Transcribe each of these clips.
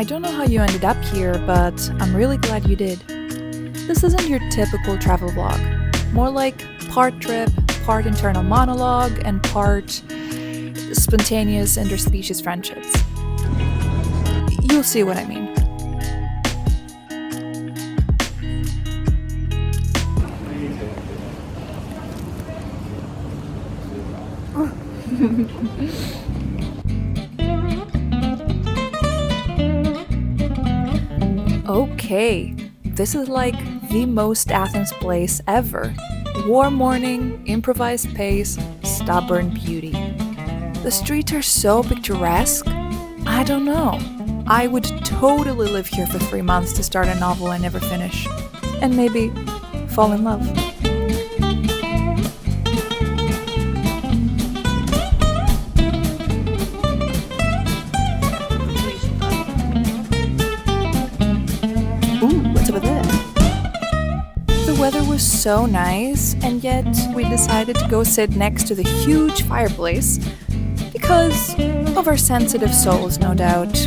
don't know how you ended up here, but I'm really glad you did. This isn't your typical travel vlog. More like part trip, part internal monologue, and part spontaneous interspecies friendships. You'll see what I mean. Okay, this is like the most Athens place ever. Warm morning, improvised pace, stubborn beauty. The streets are so picturesque. I don't know. I would totally live here for 3 months to start a novel I never finish. And maybe fall in love. The weather was so nice, and yet we decided to go sit next to the huge fireplace because of our sensitive souls, no doubt.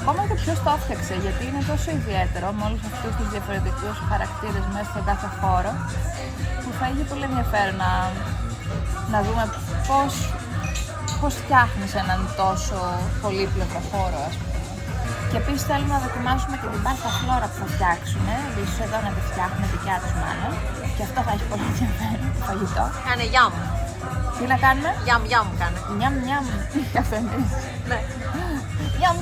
Ακόμα και ποιος το έφτιαξε, γιατί είναι τόσο ιδιαίτερο με όλους αυτούς τους διαφορετικούς χαρακτήρες μέσα σε κάθε χώρο, που θα είχε πολύ ενδιαφέρον να δούμε πώς φτιάχνεις έναν τόσο πολύπλευρο χώρο, ας πούμε. Και επίσης θέλουμε να δοκιμάσουμε και την πάρτα φλόρα που θα φτιάξουμε, ίσως εδώ να τη φτιάχνουν δικιά τους μάλλον, και αυτό θα έχει πολύ ενδιαφέρον, το φαγητό. Κάνε γιάμ. Τι να κάνουμε? Γιάμ κάνε. Νιάμ, καφενής. Ναι. Νιάμ.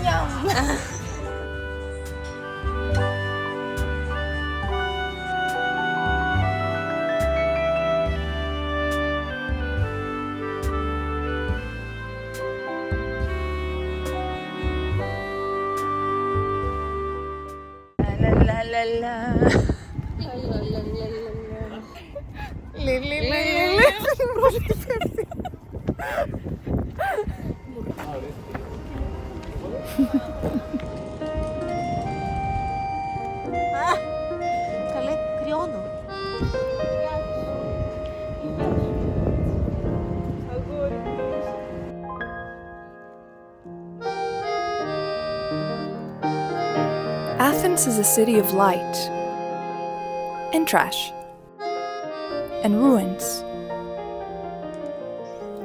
Καλέ, κρυώνω. Athens is a city of light and trash and ruins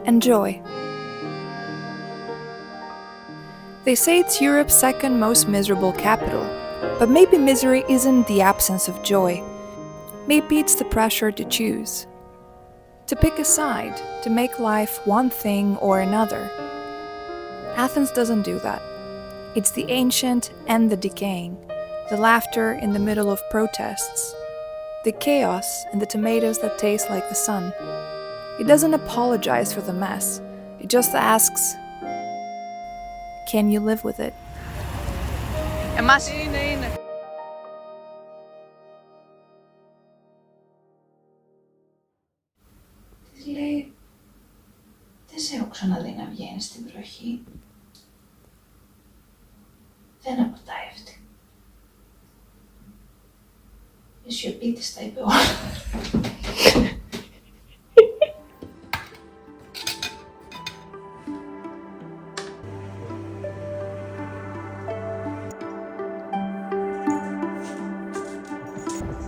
and joy. They say it's Europe's second most miserable capital, but maybe misery isn't the absence of joy. Maybe it's the pressure to choose, to pick a side, to make life one thing or another. Athens doesn't do that. It's the ancient and the decaying, the laughter in the middle of protests, the chaos and the tomatoes that taste like the sun. It doesn't apologize for the mess. It just asks, can you live with it? Εμάς είναι. Της λέει, δεν σε έχω ξαναδεί να βγαίνεις στην βροχή. Δεν αποτάει αυτή. Η σιωπή της τα είπε όλα.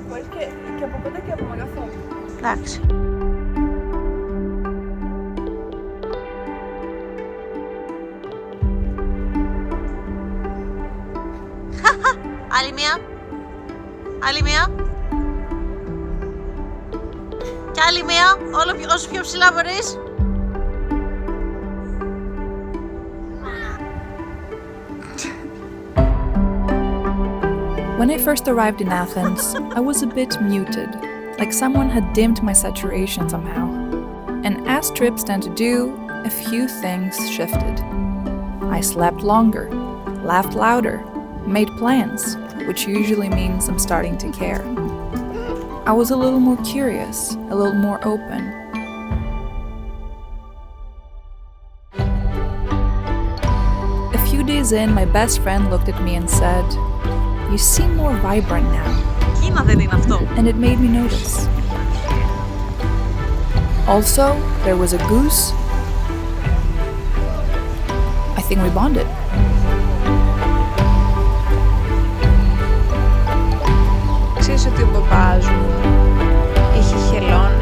Μπορείς και από κοντά και από μεγαθό. Εντάξει. Άλλη μία. Άλλη μία. Και άλλη μία. Όσο πιο ψηλά μπορείς. When I first arrived in Athens, I was a bit muted, like someone had dimmed my saturation somehow. And as trips tend to do, a few things shifted. I slept longer, laughed louder, made plans, which usually means I'm starting to care. I was a little more curious, a little more open. A few days in, my best friend looked at me and said, "You seem more vibrant now." Κίνα δεν είναι αυτό. And it made me notice. Also, there was a goose. I think we bonded. Ξέρεις ότι ο μπαμπάς μου είχε χελώνες.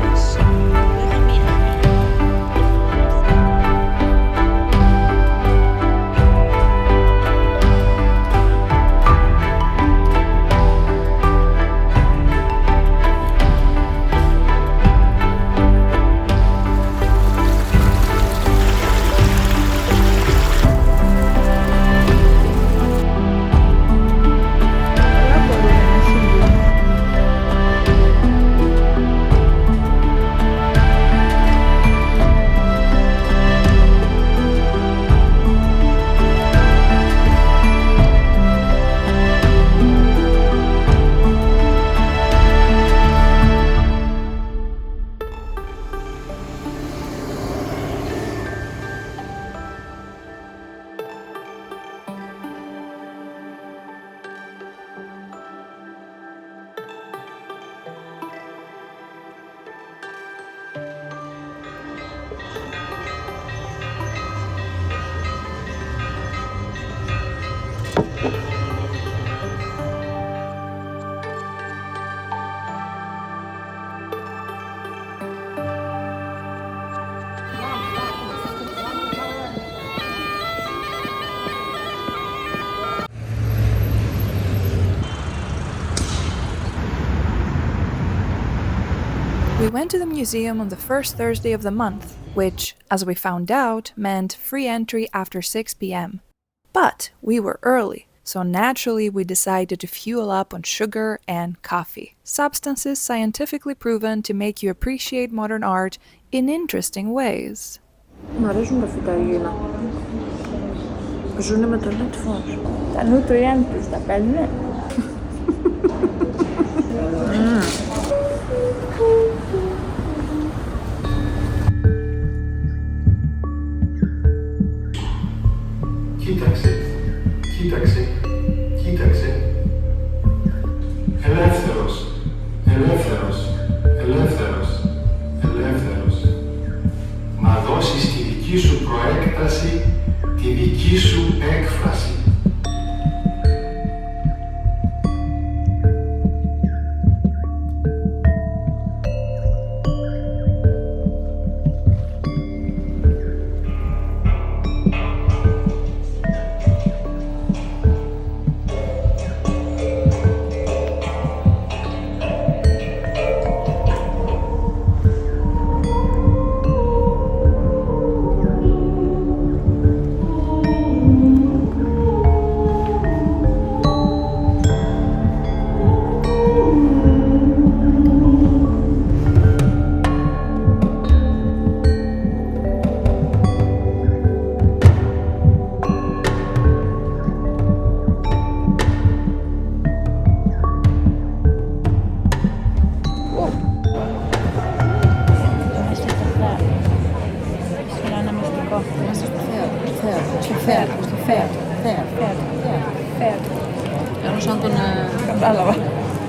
We went to the museum on the first Thursday of the month, which, as we found out, meant free entry after 6 p.m. But we were early, so naturally we decided to fuel up on sugar and coffee, substances scientifically proven to make you appreciate modern art in interesting ways. Μ' αρέσουν γραφικά Έλληνα. Ζούνε με το netphone. Τα nutrient τους τα παίρνουνε. Κοίταξε, κοίταξε, κοίταξε. Ελεύθερος, ελεύθερος, ελεύθερος, ελεύθερος. Να δώσεις τη δική σου προέκταση, τη δική σου έκφραση.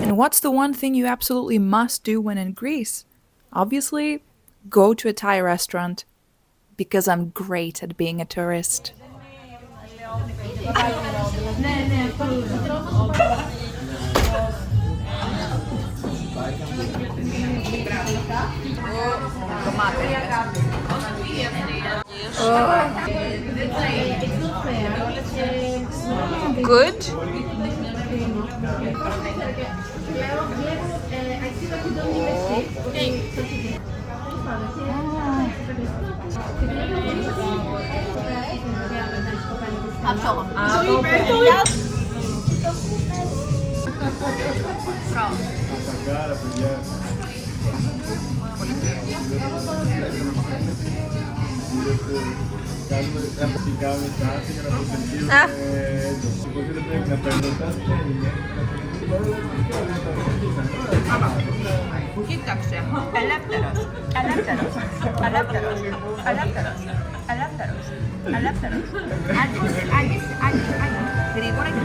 And what's the one thing you absolutely must do when in Greece? Obviously, go to a Thai restaurant, because I'm great at being a tourist. Good. Κοίταξε, ελεύθερος, ελεύθερος, ελεύθερος, ελεύθερος, ελεύθερος, ελεύθερος. Άγγισε, άγγισε, άγγισε, άγγισε. Γρήγορα και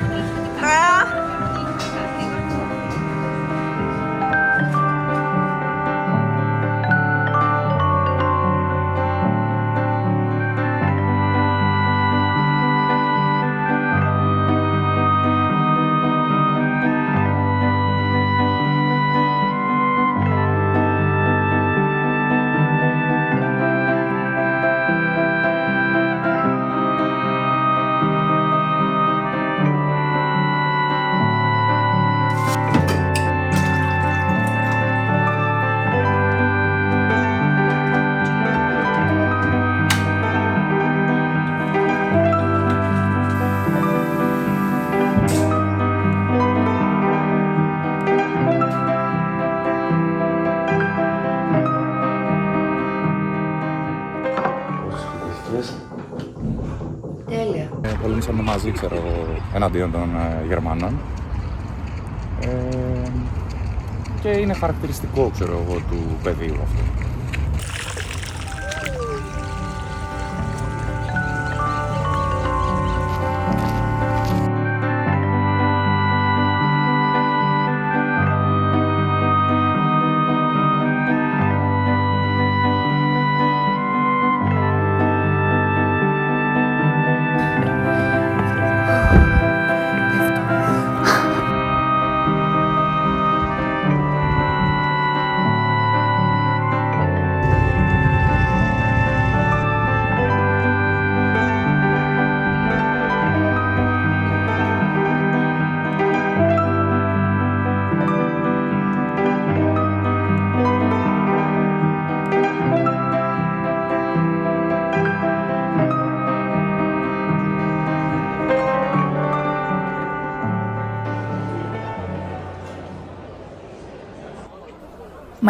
Τέλεια. Πολεμήσαμε μαζί, ξέρω, εναντίον των Γερμανών. Και είναι χαρακτηριστικό, ξέρω εγώ, του πεδίου αυτό.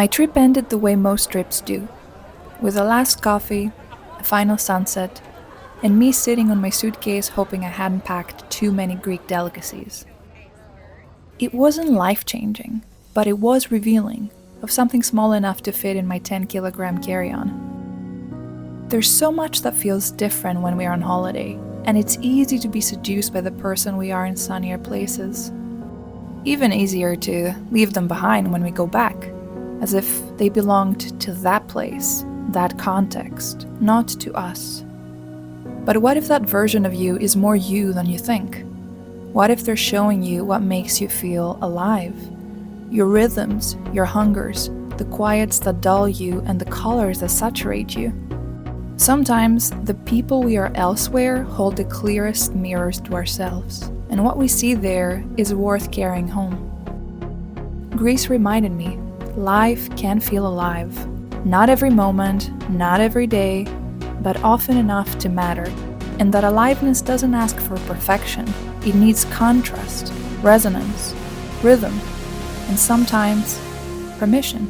My trip ended the way most trips do, with a last coffee, a final sunset, and me sitting on my suitcase hoping I hadn't packed too many Greek delicacies. It wasn't life-changing, but it was revealing of something small enough to fit in my 10-kilogram carry-on. There's so much that feels different when we are on holiday, and it's easy to be seduced by the person we are in sunnier places. Even easier to leave them behind when we go back, as if they belonged to that place, that context, not to us. But what if that version of you is more you than you think? What if they're showing you what makes you feel alive? Your rhythms, your hungers, the quiets that dull you and the colors that saturate you. Sometimes the people we are elsewhere hold the clearest mirrors to ourselves, and what we see there is worth carrying home. Greece reminded me, life can feel alive. Not every moment, not every day, but often enough to matter. And that aliveness doesn't ask for perfection. It needs contrast, resonance, rhythm, and sometimes permission.